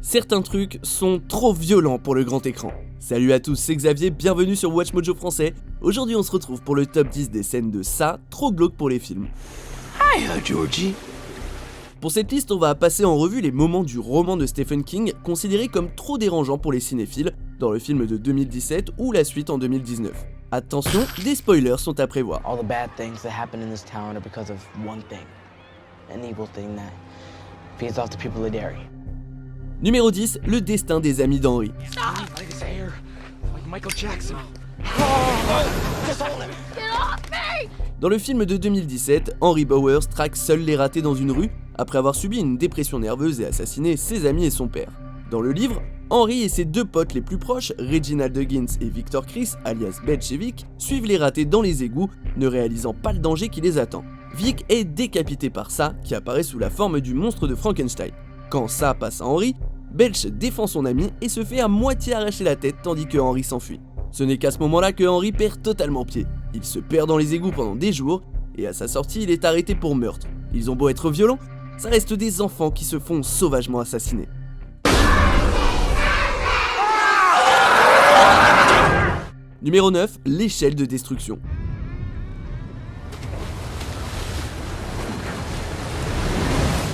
Certains trucs sont trop violents pour le grand écran. Salut à tous, c'est Xavier, bienvenue sur Watch Mojo français. Aujourd'hui on se retrouve pour le top 10 des scènes de ça, trop glauques pour les films. Hiya, Georgie. Pour cette liste, on va passer en revue les moments du roman de Stephen King considérés comme trop dérangeants pour les cinéphiles dans le film de 2017 ou la suite en 2019. Attention, des spoilers sont à prévoir. All the bad things that happen in this town are because of one thing. An evil thing that feeds off the people of Derry. Numéro 10, le destin des amis d'Henry. Dans le film de 2017, Henry Bowers traque seul les ratés dans une rue après avoir subi une dépression nerveuse et assassiné ses amis et son père. Dans le livre, Henry et ses deux potes les plus proches, Reginald Huggins et Victor Chris, alias Betch et Vic, suivent les ratés dans les égouts, ne réalisant pas le danger qui les attend. Vic est décapité par Ça, qui apparaît sous la forme du monstre de Frankenstein. Quand Ça passe à Henry, Belch défend son ami et se fait à moitié arracher la tête tandis que Henry s'enfuit. Ce n'est qu'à ce moment-là que Henry perd totalement pied. Il se perd dans les égouts pendant des jours et à sa sortie il est arrêté pour meurtre. Ils ont beau être violents, ça reste des enfants qui se font sauvagement assassiner. Numéro 9, l'échelle de destruction.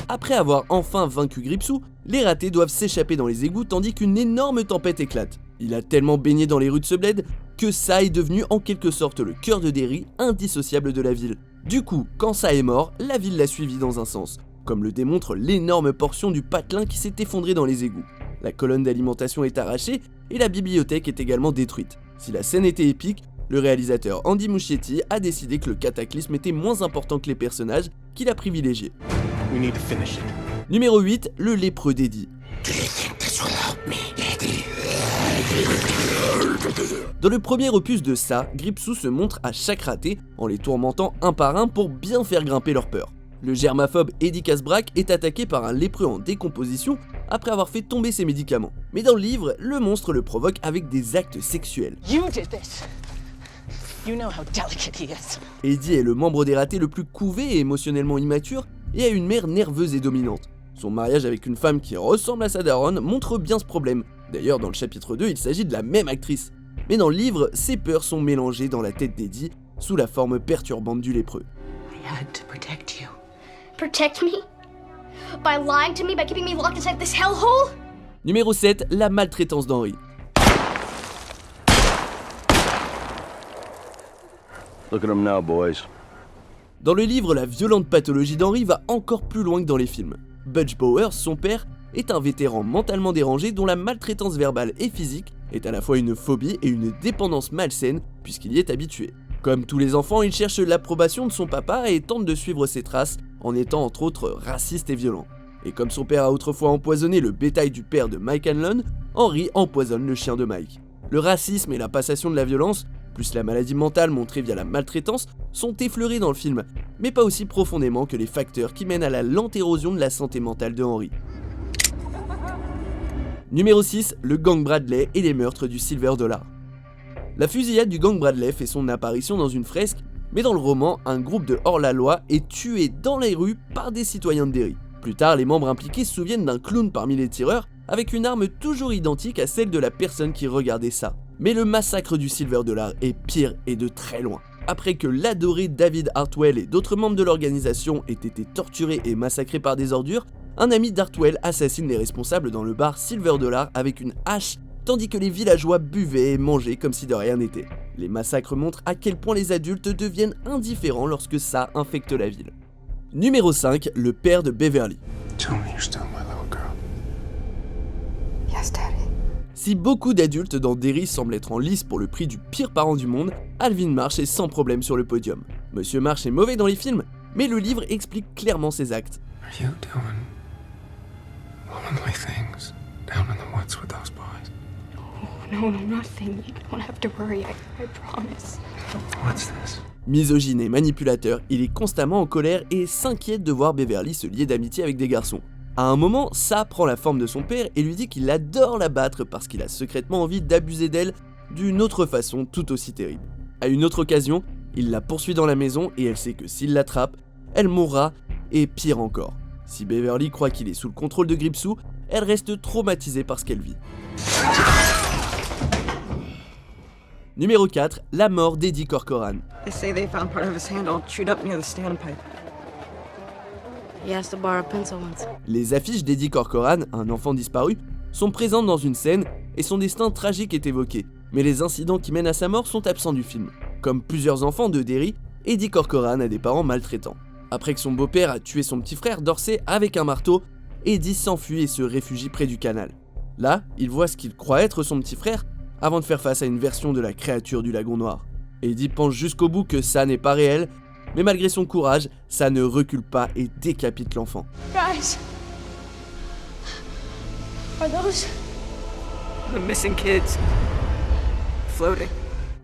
Après avoir enfin vaincu Gripsou, les ratés doivent s'échapper dans les égouts tandis qu'une énorme tempête éclate. Il a tellement baigné dans les rues de ce bled que Ça est devenu en quelque sorte le cœur de Derry, indissociable de la ville. Du coup, quand Ça est mort, la ville l'a suivi dans un sens, comme le démontre l'énorme portion du patelin qui s'est effondré dans les égouts. La colonne d'alimentation est arrachée et la bibliothèque est également détruite. Si la scène était épique, le réalisateur Andy Muschietti a décidé que le cataclysme était moins important que les personnages qu'il a privilégiés. Numéro 8, le lépreux d'Eddie. Dans le premier opus de Ça, Gripsou se montre à chaque raté en les tourmentant un par un pour bien faire grimper leur peur. Le germaphobe Eddie Casbrack est attaqué par un lépreux en décomposition après avoir fait tomber ses médicaments. Mais dans le livre, le monstre le provoque avec des actes sexuels. You did this. You know how delicate he is. Eddie est le membre des ratés le plus couvé et émotionnellement immature et a une mère nerveuse et dominante. Son mariage avec une femme qui ressemble à sa daronne montre bien ce problème. D'ailleurs, dans le chapitre 2, il s'agit de la même actrice. Mais dans le livre, ses peurs sont mélangées dans la tête d'Eddie sous la forme perturbante du lépreux. I had to protect you. Protect me? By lying to me, by keeping me locked inside this hellhole? Numéro 7, la maltraitance d'Henry. Look at him now, boys. Dans le livre, la violente pathologie d'Henry va encore plus loin que dans les films. Butch Bowers, son père, est un vétéran mentalement dérangé dont la maltraitance verbale et physique est à la fois une phobie et une dépendance malsaine puisqu'il y est habitué. Comme tous les enfants, il cherche l'approbation de son papa et tente de suivre ses traces en étant entre autres raciste et violent. Et comme son père a autrefois empoisonné le bétail du père de Mike Hanlon, Henry empoisonne le chien de Mike. Le racisme et la passation de la violence, plus la maladie mentale montrée via la maltraitance, sont effleurés dans le film, mais pas aussi profondément que les facteurs qui mènent à la lente érosion de la santé mentale de Henry. Numéro 6, le gang Bradley et les meurtres du Silver Dollar. La fusillade du gang Bradley fait son apparition dans une fresque, mais dans le roman, un groupe de hors-la-loi est tué dans les rues par des citoyens de Derry. Plus tard, les membres impliqués se souviennent d'un clown parmi les tireurs, avec une arme toujours identique à celle de la personne qui regardait ça. Mais le massacre du Silver Dollar est pire et de très loin. Après que l'adoré David Hartwell et d'autres membres de l'organisation aient été torturés et massacrés par des ordures, un ami d'Hartwell assassine les responsables dans le bar Silver Dollar avec une hache, tandis que les villageois buvaient et mangeaient comme si de rien n'était. Les massacres montrent à quel point les adultes deviennent indifférents lorsque ça infecte la ville. Numéro 5, le père de Beverly. Tell me you're still my little girl. Yes, Daddy. Si beaucoup d'adultes dans Derry semblent être en lice pour le prix du pire parent du monde, Alvin Marsh est sans problème sur le podium. Monsieur Marsh est mauvais dans les films, mais le livre explique clairement ses actes. Are you doing womanly things down in the woods with those boys? No, nothing. You don't have to worry, I promise. What's this? Misogyne et manipulateur, il est constamment en colère et s'inquiète de voir Beverly se lier d'amitié avec des garçons. À un moment, Ça prend la forme de son père et lui dit qu'il adore la battre parce qu'il a secrètement envie d'abuser d'elle d'une autre façon tout aussi terrible. À une autre occasion, il la poursuit dans la maison et elle sait que s'il l'attrape, elle mourra et pire encore. Si Beverly croit qu'il est sous le contrôle de Gripsou, elle reste traumatisée par ce qu'elle vit. Numéro 4, la mort d'Eddie Corcoran. They say they found part of his hand all chewed up near the standpipe. He asked to borrow a pencil once. Les affiches d'Eddie Corcoran, un enfant disparu, sont présentes dans une scène et son destin tragique est évoqué. Mais les incidents qui mènent à sa mort sont absents du film. Comme plusieurs enfants de Derry, Eddie Corcoran a des parents maltraitants. Après que son beau-père a tué son petit frère Dorsey avec un marteau, Eddie s'enfuit et se réfugie près du canal. Là, il voit ce qu'il croit être son petit frère avant de faire face à une version de la créature du lagon noir. Eddie pense jusqu'au bout que ça n'est pas réel, mais malgré son courage, ça ne recule pas et décapite l'enfant. Guys, are those? The missing kids. Floating.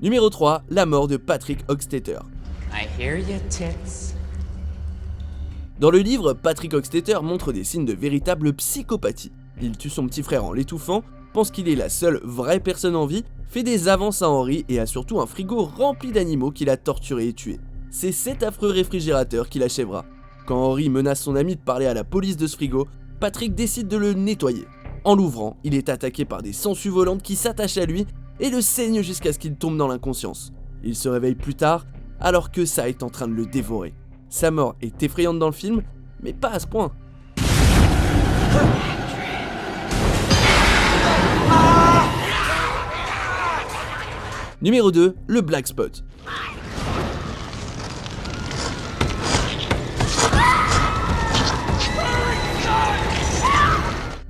Numéro 3, la mort de Patrick Hockstetter. I hear you, tits. Dans le livre, Patrick Hockstetter montre des signes de véritable psychopathie. Il tue son petit frère en l'étouffant, pense qu'il est la seule vraie personne en vie, fait des avances à Henry et a surtout un frigo rempli d'animaux qu'il a torturés et tués. C'est cet affreux réfrigérateur qui l'achèvera. Quand Henry menace son ami de parler à la police de ce frigo, Patrick décide de le nettoyer. En l'ouvrant, il est attaqué par des sangsues volantes qui s'attachent à lui et le saignent jusqu'à ce qu'il tombe dans l'inconscience. Il se réveille plus tard, alors que ça est en train de le dévorer. Sa mort est effrayante dans le film, mais pas à ce point. Numéro 2, le Black Spot.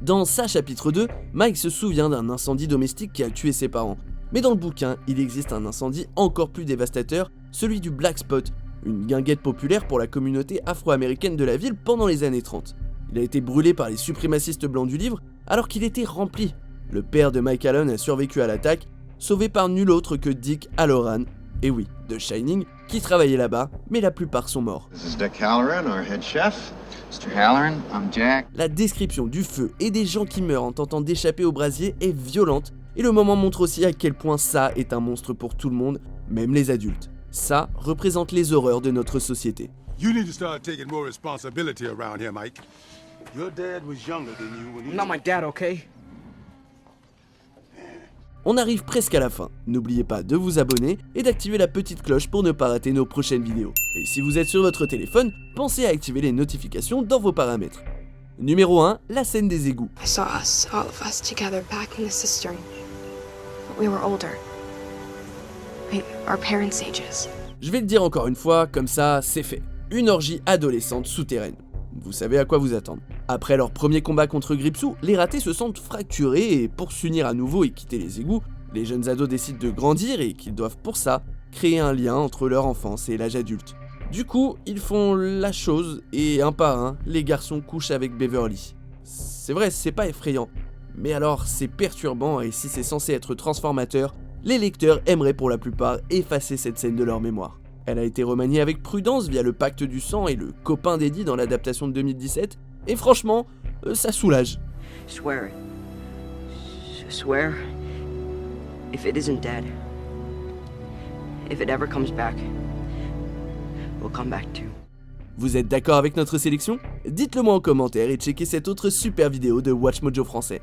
Dans sa chapitre 2, Mike se souvient d'un incendie domestique qui a tué ses parents. Mais dans le bouquin, il existe un incendie encore plus dévastateur, celui du Black Spot, une guinguette populaire pour la communauté afro-américaine de la ville pendant les années 30. Il a été brûlé par les suprémacistes blancs du livre alors qu'il était rempli. Le père de Mike Allen a survécu à l'attaque, sauvé par nul autre que Dick Halloran, et oui, de Shining, qui travaillait là-bas, mais la plupart sont morts. This is Dick Halloran, our head chef. Mr. Halloran, I'm Jack. La description du feu et des gens qui meurent en tentant d'échapper au brasier est violente, et le moment montre aussi à quel point ça est un monstre pour tout le monde, même les adultes. Ça représente les horreurs de notre société. You need to start taking more responsibility around here, Mike. Your dad was younger than you when he... I'm not my dad, okay? On arrive presque à la fin. N'oubliez pas de vous abonner et d'activer la petite cloche pour ne pas rater nos prochaines vidéos. Et si vous êtes sur votre téléphone, pensez à activer les notifications dans vos paramètres. Numéro 1, la scène des égouts. I saw us, all of us together back in the cistern. But we were older. Like our parents' ages. Je vais le dire encore une fois, comme ça, c'est fait. Une orgie adolescente souterraine. Vous savez à quoi vous attendre. Après leur premier combat contre Gripsou, les ratés se sentent fracturés et pour s'unir à nouveau et quitter les égouts, les jeunes ados décident de grandir et qu'ils doivent pour ça créer un lien entre leur enfance et l'âge adulte. Du coup, ils font la chose et un par un, les garçons couchent avec Beverly. C'est vrai, c'est pas effrayant, mais alors c'est perturbant et si c'est censé être transformateur, les lecteurs aimeraient pour la plupart effacer cette scène de leur mémoire. Elle a été remaniée avec prudence via le pacte du sang et le copain d'Eddie dans l'adaptation de 2017, et franchement, ça soulage. Swear it. Swear. If it isn't dead, if it ever comes back, we'll come back too. Vous êtes d'accord avec notre sélection? Dites-le moi en commentaire et checkez cette autre super vidéo de WatchMojo français.